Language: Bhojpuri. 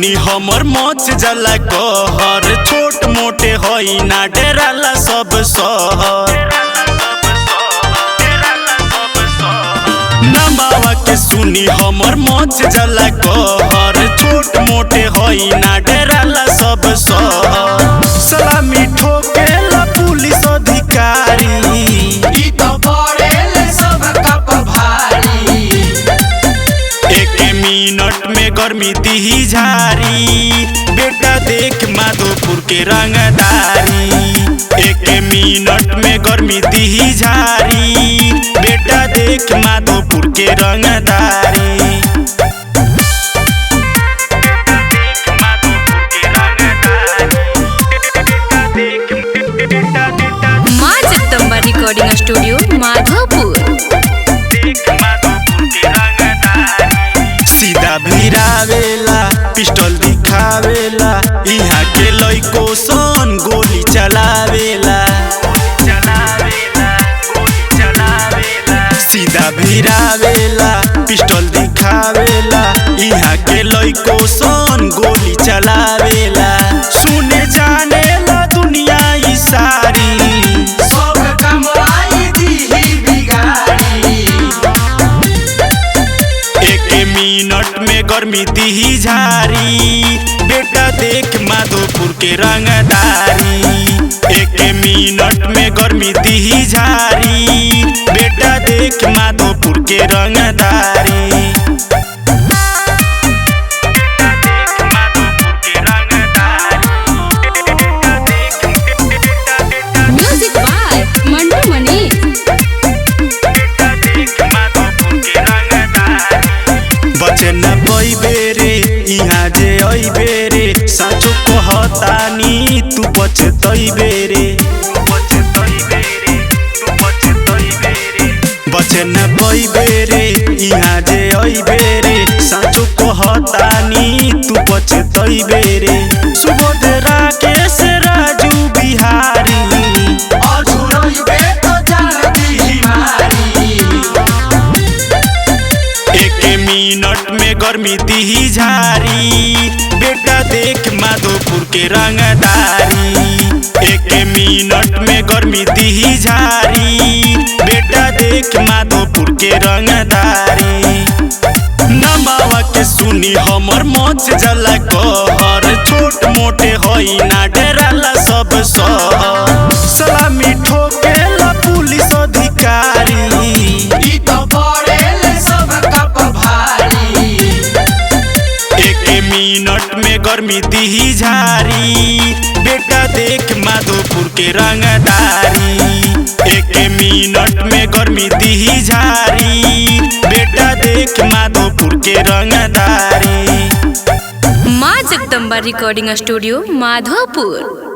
सुनी हमर मच जला कहर छोट मोटे होई ना डेराला सब शहर नमावा के सुनी हमर मच जला कहर छोट मोटे होई ना डेराला सब शहर सलामी ठोकेला पुलिस अधिकारी ई तो पड़ेले सब कप भारी। एक मिनट में गर्मी दी झारी बेटा देख माधोपुर के रंगदारी। एक मिनट में गर्मी दी झारी बेटा देख माधोपुर के रंगदारी। माँ जगदम्बा रिकॉर्डिंग स्टूडियो माधोपुर। सीधा भिरावेला पिस्टल दिखावेला यहाँ के लइको सन गोली चलावेला सीधा भिरावेला पिस्टल दिखावेला यहाँ के लइको सन गोली चलावेला सुने जानेला दुनिया ई सारी सब कमाई दी बिगाड़ी। एक मिनट में गर्मी दी झारी बेटा देख माधोपुर के रंगदारी। एक मिनट में गर्मी दी झारी बेटा देख माधोपुर के रंगदारी। म्यूजिक बाय मंटू मनी। बचे न पैबे रे यहाँ जे अइबे रे साँचो कहतानी तू पछतइबे रे बचे न पैबे रे यहाँ जे अइबे रे साँचो कहतानी तू पछतइबे रे सुबोध राकेश राजू बिहारी अझुरइबे तो जान दी मारी। एक मिनट में गर्मी दी झारी बेटा देख माधोपुर के रंगदारी। एक मिनट में गर्मी दी झारी बेटा देख माधोपुर के रंगदारी। नमावा के सुनी हमर मच जला कहर छोट मोटे होई ना डेराला सब शहर सलामी ठोकेला पुलिस अधिकारी ई तो पड़ेले सब कप भारी। एक मिनट में गर्मी दी झारी बेटा देख माधोपुर के रंगदारी। एक मिनट में गर्मी दी झारी बेटा देख माधोपुर के रंगदारी। माँ जगदम्बा रिकॉर्डिंग स्टूडियो माधोपुर।